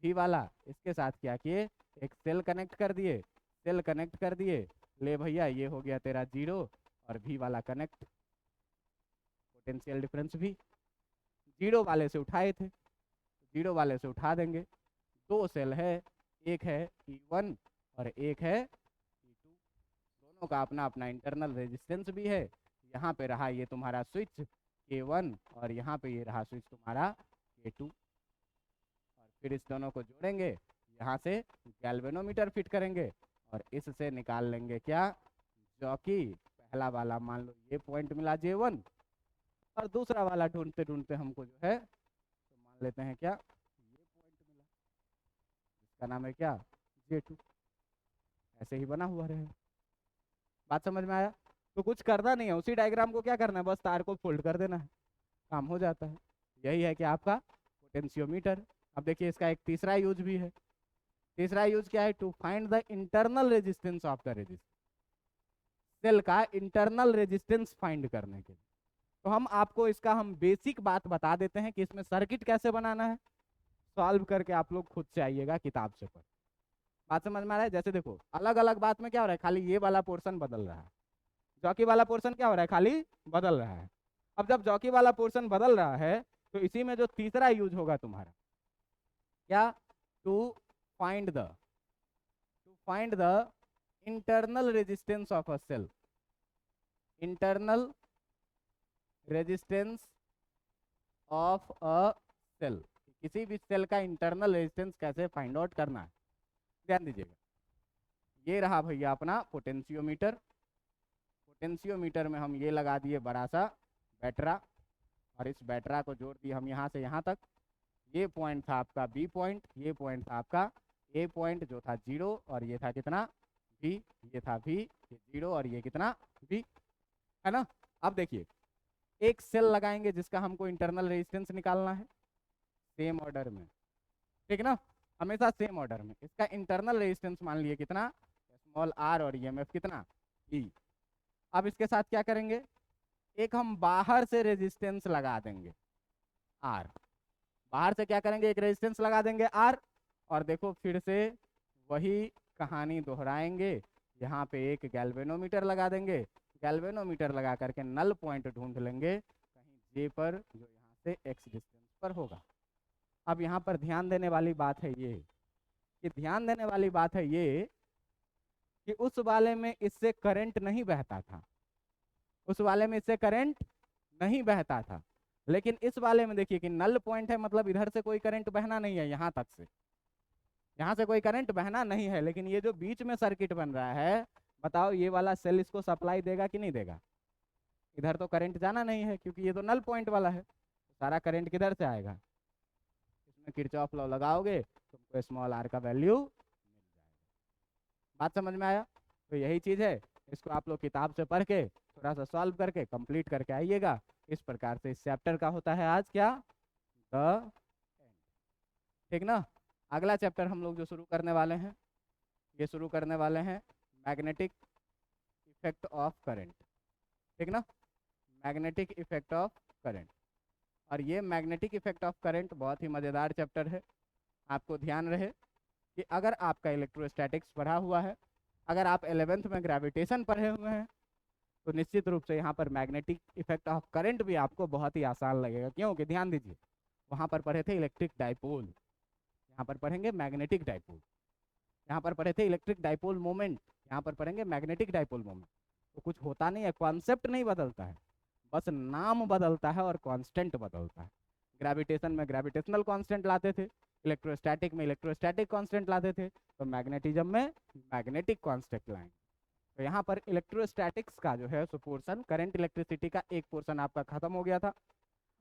V वाला, इसके साथ क्या किए, एक सेल कनेक्ट कर दिए, ले भैया ये हो गया तेरा 0 और V वाला कनेक्ट, पोटेंशियल डिफरेंस भी 0 वाले से उठाए थे, 0 वाले से उठा देंगे। 2 सेल है, एक है E1 और एक है E2, दोनों का अपना अपना इंटरनल रेजिस्टेंस भी है। यहाँ पे रहा ये तुम्हारा स्विच K1 और यहाँ पे ये रहा स्विच तुम्हारा K2, और फिर इस दोनों को जोड़ेंगे, यहाँ से गैल्वेनोमीटर फिट करेंगे और इससे निकाल लेंगे क्या, जो कि पहला वाला मान लो ये पॉइंट मिला J1 और दूसरा वाला ढूंढते ढूंढते हमको जो है तो मान लेते हैं क्या, ये पॉइंट मिला, इसका नाम है क्या, J2। ऐसे ही बना हुआ रहे। बात समझ में आया? तो कुछ करना नहीं है, उसी डायग्राम को क्या करना है, बस तार को फोल्ड कर देना है, काम हो जाता है। यही है कि आपका पोटेंशियोमीटर। अब देखिए इसका एक तीसरा यूज भी है। तीसरा यूज क्या है, to find the internal resistance of the resistance, cell का इंटरनल रेजिस्टेंस फाइंड करने के लिए। तो हम बेसिक बात बता देते हैं कि इसमें सर्किट कैसे बनाना है, सॉल्व करके आप लोग खुद से आइएगा किताब से पढ़। बात समझ में आ रहा है? जैसे देखो अलग अलग बात में क्या हो रहा है, खाली ये वाला पोर्शन बदल रहा है, जॉकी वाला पोर्शन क्या हो रहा है, खाली बदल रहा है। अब जब जॉकी वाला पोर्शन बदल रहा है तो इसी में जो तीसरा यूज होगा तुम्हारा क्या, to find the internal resistance of a cell, internal resistance of a cell, किसी भी सेल का इंटरनल रेजिस्टेंस कैसे फाइंड आउट करना है। ध्यान दीजिएगा, ये रहा भैया अपना पोटेंशियोमीटर। पोटेंशियोमीटर में हम ये लगा दिए बड़ा सा बैटरा, और इस बैटरा को जोड़ दिए हम यहाँ से यहाँ तक। ये पॉइंट था आपका बी पॉइंट, ये पॉइंट था आपका ए पॉइंट जो था 0, और ये था कितना बी, ये था भी, ये 0 और ये कितना बी, है ना। अब देखिए एक सेल लगाएंगे जिसका हमको इंटरनल रेजिस्टेंस निकालना है, सेम ऑर्डर में, ठीक ना, हमेशा सेम ऑर्डर में। इसका इंटरनल रेजिस्टेंस मान लिए कितना, स्मॉल r, और ईएमएफ कितना E। अब इसके साथ क्या करेंगे, एक हम बाहर से रेजिस्टेंस लगा देंगे R, बाहर से क्या करेंगे, एक रेजिस्टेंस लगा देंगे R, और देखो फिर से वही कहानी दोहराएंगे, यहाँ पे एक गैल्वेनोमीटर लगा देंगे, गैल्वेनोमीटर लगा करके नल पॉइंट ढूंढ लेंगे कहीं J पर, जो यहाँ से X डिस्टेंस पर होगा। अब यहाँ पर ध्यान देने वाली बात है ये, कि उस वाले में इससे करंट नहीं बहता था, उस वाले में इससे करंट नहीं बहता था, लेकिन इस वाले में देखिए कि नल पॉइंट है, मतलब इधर से कोई करंट बहना नहीं है, यहाँ तक से, यहाँ से कोई करंट बहना नहीं है। लेकिन ये जो बीच में सर्किट बन रहा है, बताओ ये वाला सेल इसको सप्लाई देगा कि नहीं देगा, इधर तो करंट जाना नहीं है क्योंकि ये तो नल पॉइंट वाला है, सारा करंट किधर से आएगा, इसमें किरचॉफ लॉ लगाओगे तुमको स्मॉल r का वैल्यू मिल जाएगा। बात समझ में आया? तो यही चीज़ है, इसको आप लोग किताब से पढ़ के थोड़ा सा सॉल्व करके कंप्लीट करके आइएगा। इस प्रकार से इस चैप्टर का होता है आज क्या, द एंड, ठीक ना। अगला चैप्टर हम लोग जो शुरू करने वाले हैं, ये शुरू करने वाले हैं मैग्नेटिक इफेक्ट ऑफ करंट, ठीक ना, मैग्नेटिक इफेक्ट ऑफ करंट। और ये मैग्नेटिक इफेक्ट ऑफ करंट बहुत ही मज़ेदार चैप्टर है। आपको ध्यान रहे कि अगर आपका इलेक्ट्रोस्टैटिक्स पढ़ा हुआ है, अगर आप 11th में ग्रेविटेशन पढ़े हुए हैं, तो निश्चित रूप से यहाँ पर मैग्नेटिक इफेक्ट ऑफ करंट भी आपको बहुत ही आसान लगेगा। क्योंकि ध्यान दीजिए, वहाँ पर पढ़े थे इलेक्ट्रिक डाइपोल, यहाँ पर पढ़ेंगे मैग्नेटिक डाइपोल, यहाँ पर पढ़े थे इलेक्ट्रिक डाइपोल मोमेंट, यहाँ पर पढ़ेंगे मैग्नेटिक डाइपोल मोमेंट। तो कुछ होता नहीं है, कॉन्सेप्ट नहीं बदलता है, बस नाम बदलता है और कांस्टेंट बदलता है। ग्रेविटेशन में ग्रेविटेशनल कांस्टेंट लाते थे, इलेक्ट्रोस्टैटिक में इलेक्ट्रोस्टैटिक कांस्टेंट लाते थे, तो मैग्नेटिज्म में मैग्नेटिक कांस्टेंट लाएंगे। तो यहाँ पर इलेक्ट्रोस्टैटिक्स का जो है सो पोर्शन, करंट इलेक्ट्रिसिटी का एक पोर्शन आपका खत्म हो गया था,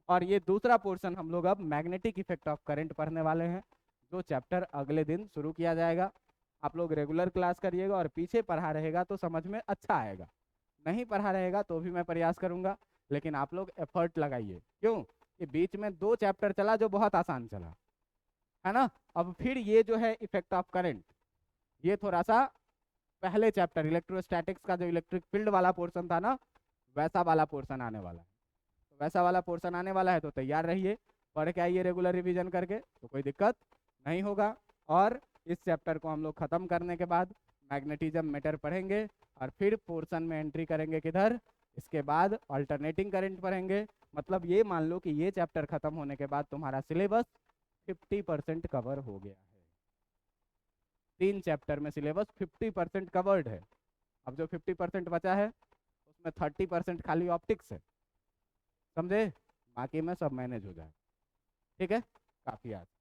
और ये दूसरा पोर्शन हम लोग अब मैग्नेटिक इफेक्ट ऑफ करंट पढ़ने वाले हैं, जो चैप्टर अगले दिन शुरू किया जाएगा। आप लोग रेगुलर क्लास करिएगा, और पीछे पढ़ा रहेगा तो समझ में अच्छा आएगा, नहीं पढ़ा रहेगा तो भी मैं प्रयास करूँगा, लेकिन आप लोग एफर्ट लगाइए। क्यों कि बीच में 2 चैप्टर चला जो बहुत आसान चला, है ना। अब फिर ये जो है इफेक्ट ऑफ करंट, ये थोड़ा सा पहले चैप्टर इलेक्ट्रोस्टैटिक्स का जो इलेक्ट्रिक फील्ड वाला पोर्शन था ना, वैसा वाला पोर्शन आने वाला है। तो वैसा वाला पोर्शन आने वाला है, तो तैयार रहिए, पढ़ के आइए रेगुलर रिवीजन करके, तो कोई दिक्कत नहीं होगा। और इस चैप्टर को हम लोग ख़त्म करने के बाद मैग्नेटिज्म मैटर पढ़ेंगे, और फिर पोर्शन में एंट्री करेंगे किधर, इसके बाद अल्टरनेटिंग करंट पढ़ेंगे। मतलब ये मान लो कि ये चैप्टर खत्म होने के बाद तुम्हारा सिलेबस 50% कवर हो गया है। 3 चैप्टर में सिलेबस 50% कवर्ड है। अब जो 50% बचा है उसमें 30% खाली ऑप्टिक्स है, समझे? बाकी में सब मैनेज हो जाए। ठीक है, काफ़ी आज।